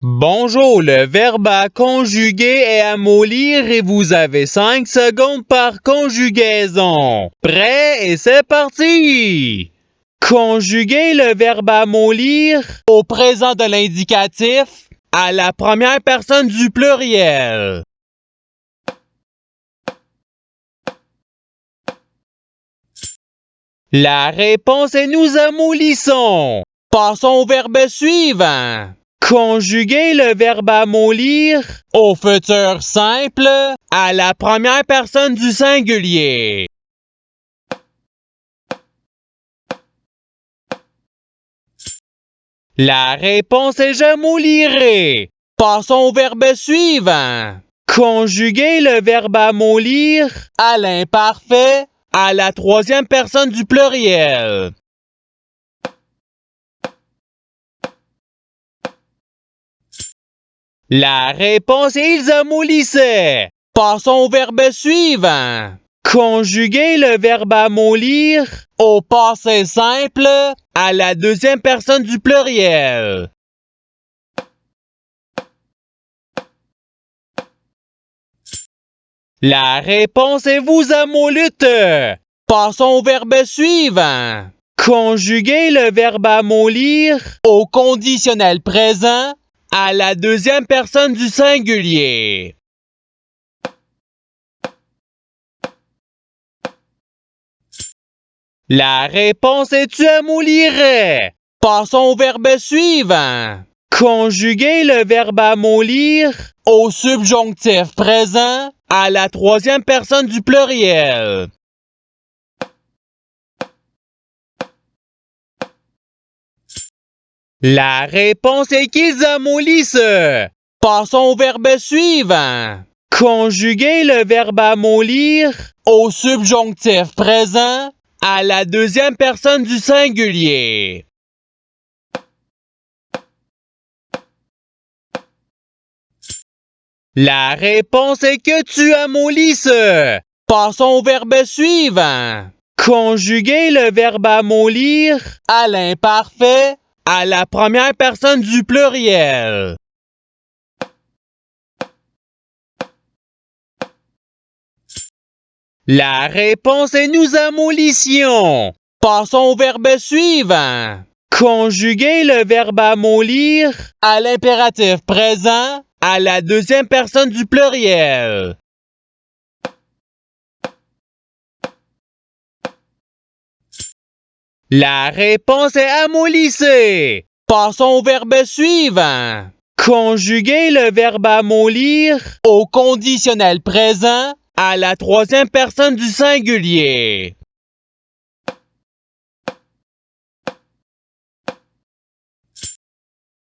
Bonjour, le verbe à conjuguer est à mollir et vous avez 5 secondes par conjugaison. Prêt et c'est parti! Conjuguez le verbe à mollir au présent de l'indicatif à la première personne du pluriel. La réponse est nous amollissons. Passons au verbe suivant. Conjuguez le verbe amollir au futur simple à la première personne du singulier. La réponse est j'amollirai. Passons au verbe suivant. Conjuguez le verbe amollir à l'imparfait à la troisième personne du pluriel. La réponse est ils amollissaient. Passons au verbe suivant. Conjuguez le verbe amollir au passé simple à la deuxième personne du pluriel. La réponse est vous amollûtes. Passons au verbe suivant. Conjuguez le verbe amollir au conditionnel présent à la deuxième personne du singulier. La réponse est tu amollirais. Passons au verbe suivant. Conjuguez le verbe amollir au subjonctif présent à la troisième personne du pluriel. La réponse est qu'ils amollissent. Passons au verbe suivant. Conjuguez le verbe amollir au subjonctif présent à la deuxième personne du singulier. La réponse est que tu amollisses. Passons au verbe suivant. Conjuguez le verbe amollir à l'imparfait à la première personne du pluriel. La réponse est nous amollissions. Passons au verbe suivant. Conjuguez le verbe amollir à l'impératif présent à la deuxième personne du pluriel. La réponse est amollisser. Passons au verbe suivant. Conjuguez le verbe amollir au conditionnel présent à la troisième personne du singulier.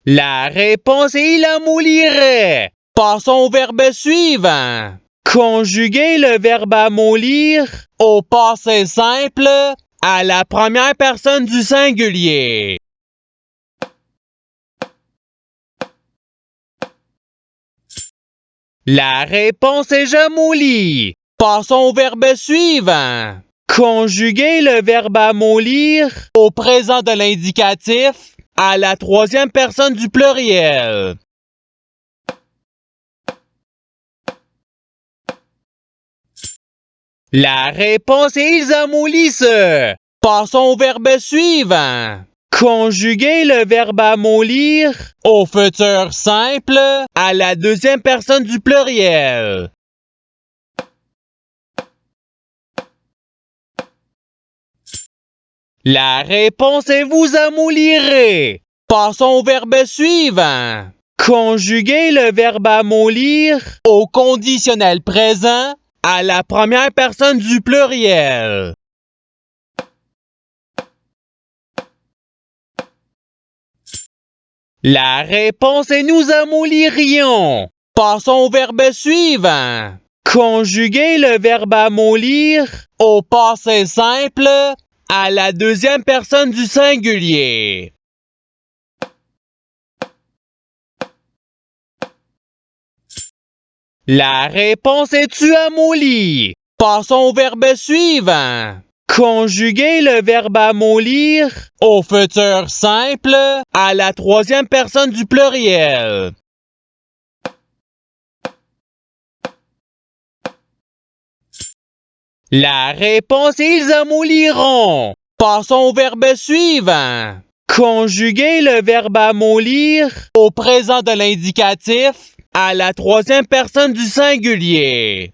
La réponse est il amollirait. Passons au verbe suivant. Conjuguez le verbe amollir au passé simple à la première personne du singulier. La réponse est j'amollis. Passons au verbe suivant. Conjuguez le verbe amollir au présent de l'indicatif à la troisième personne du pluriel. La réponse est ils amollissent. Passons au verbe suivant. Conjuguez le verbe amollir au futur simple à la deuxième personne du pluriel. La réponse est vous amollirez. Passons au verbe suivant. Conjuguez le verbe amollir au conditionnel présent à la première personne du pluriel. La réponse est nous amollirions. Passons au verbe suivant. Conjuguez le verbe amollir au passé simple à la deuxième personne du singulier. La réponse est tu amolli. Passons au verbe suivant. Conjuguez le verbe amollir au futur simple à la troisième personne du pluriel. La réponse est ils amolliront. Passons au verbe suivant. Conjuguer le verbe amollir au présent de l'indicatif à la troisième personne du singulier.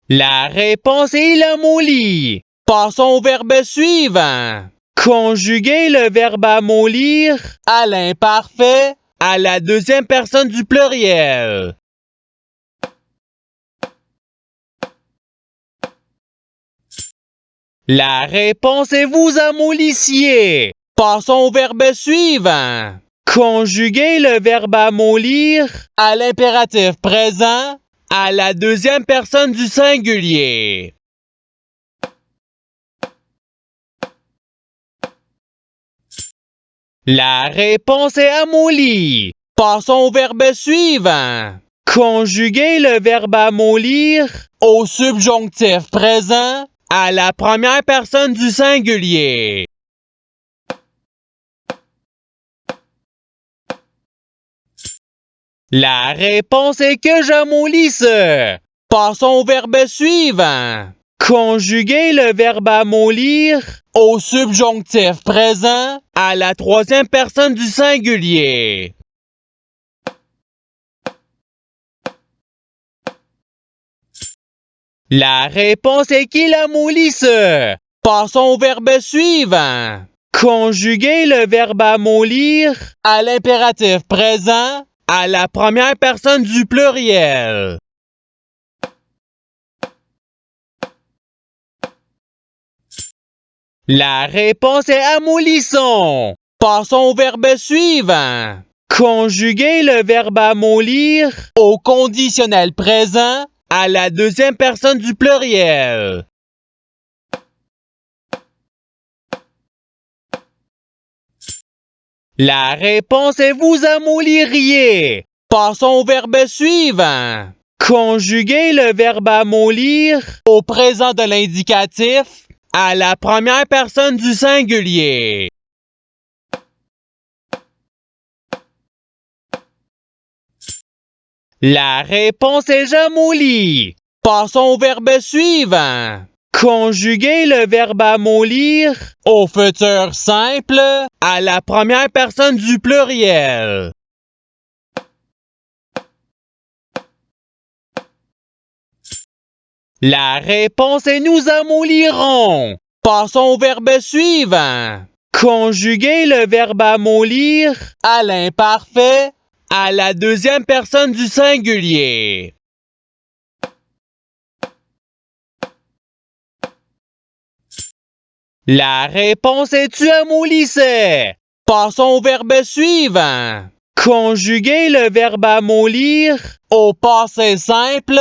La réponse est il amollit. Passons au verbe suivant. Conjuguer le verbe amollir à l'imparfait à la deuxième personne du pluriel. La réponse est vous amollissiez. Passons au verbe suivant. Conjuguer le verbe amollir à l'impératif présent à la deuxième personne du singulier. La réponse est amollie. Passons au verbe suivant. Conjuguer le verbe amollir au subjonctif présent à la première personne du singulier. La réponse est que j'amollisse. Passons au verbe suivant. Conjuguer le verbe amollir au subjonctif présent à la troisième personne du singulier. La réponse est qu'il amollisse. Passons au verbe suivant. Conjuguer le verbe amollir à l'impératif présent à la première personne du pluriel. La réponse est amollissons. Passons au verbe suivant. Conjuguer le verbe amollir au conditionnel présent à la deuxième personne du pluriel. La réponse est vous amolliriez. Passons au verbe suivant. Conjuguer le verbe amollir au présent de l'indicatif à la première personne du singulier. La réponse est j'amollis. Passons au verbe suivant. Conjuguer le verbe amollir au futur simple à la première personne du pluriel. La réponse est nous amollirons. Passons au verbe suivant. Conjuguer le verbe amollir à l'imparfait à la deuxième personne du singulier. La réponse est tu amollissais. Passons au verbe suivant. Conjuguer le verbe amollir au passé simple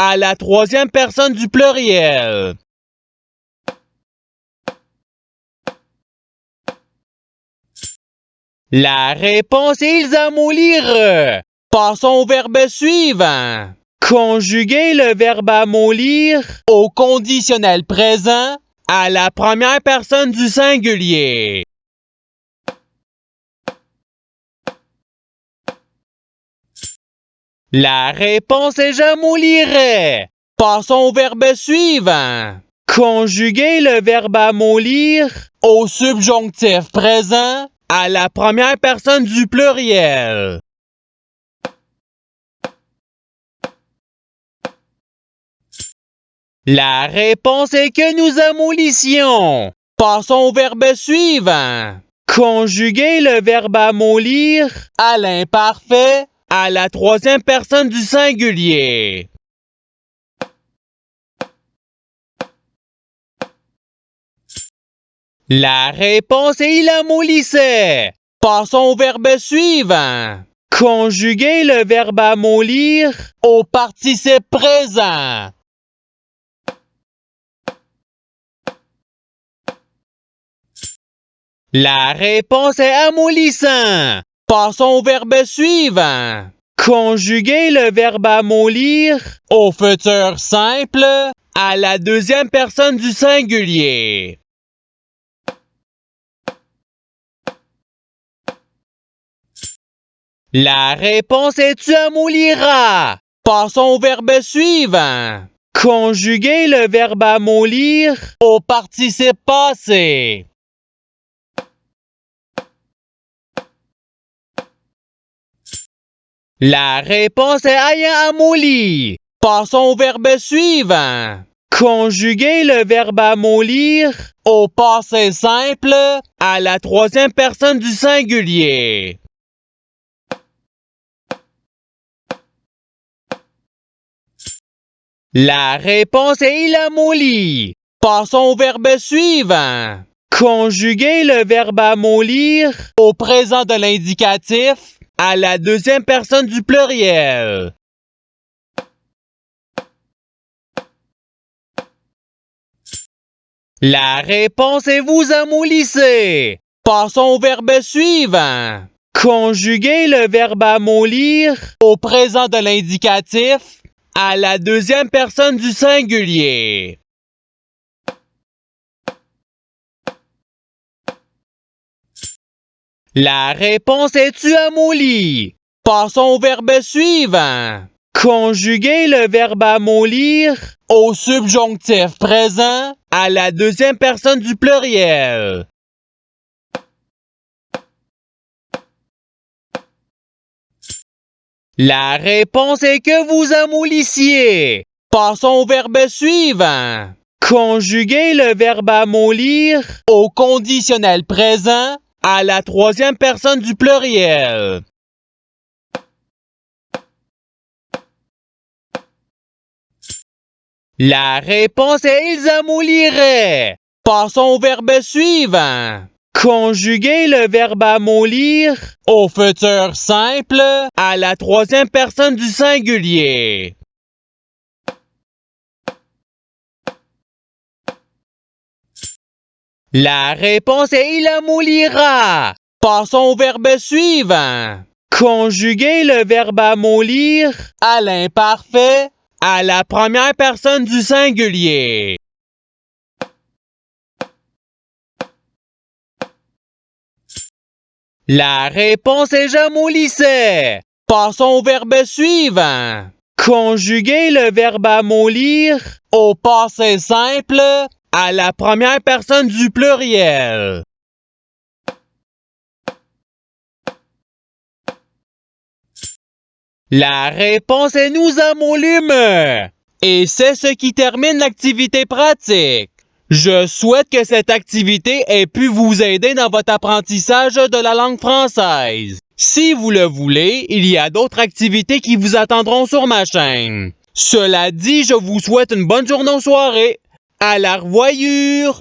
à la troisième personne du pluriel. La réponse est ils amollirent. Passons au verbe suivant. Conjuguer le verbe amollir au conditionnel présent à la première personne du singulier. La réponse est j'amollirais. Passons au verbe suivant. Conjuguer le verbe amollir au subjonctif présent à la première personne du pluriel. La réponse est que nous amollissions. Passons au verbe suivant. Conjuguer le verbe amollir à l'imparfait à la troisième personne du singulier. La réponse est il amollissait. Passons au verbe suivant. Conjuguer le verbe amollir au participe présent. La réponse est amollissant. Passons au verbe suivant. Conjuguer le verbe amollir au futur simple à la deuxième personne du singulier. La réponse est tu amollira. Passons au verbe suivant. Conjuguer le verbe amollir au participe passé. La réponse est ayant amolli. Passons au verbe suivant. Conjuguer le verbe amollir au passé simple à la troisième personne du singulier. La réponse est il amollit. Passons au verbe suivant. Conjuguer le verbe amollir au présent de l'indicatif à la deuxième personne du pluriel. La réponse est vous amollissez. Passons au verbe suivant. Conjuguer le verbe amollir au présent de l'indicatif à la deuxième personne du singulier. La réponse est tu amolli. Passons au verbe suivant. Conjuguer le verbe amollir au subjonctif présent à la deuxième personne du pluriel. La réponse est que vous amollissiez. Passons au verbe suivant. Conjuguer le verbe amollir au conditionnel présent à la troisième personne du pluriel. La réponse est ils amolliraient. Passons au verbe suivant. Conjuguer le verbe amollir au futur simple à la troisième personne du singulier. La réponse est il amollira. Passons au verbe suivant. Conjuguer le verbe amollir à l'imparfait à la première personne du singulier. La réponse est j'amollissais. Passons au verbe suivant. Conjuguer le verbe amollir au passé simple à la première personne du pluriel. La réponse est nous amollûmes. Et c'est ce qui termine l'activité pratique. Je souhaite que cette activité ait pu vous aider dans votre apprentissage de la langue française. Si vous le voulez, il y a d'autres activités qui vous attendront sur ma chaîne. Cela dit, je vous souhaite une bonne journée ou soirée. À la revoyure!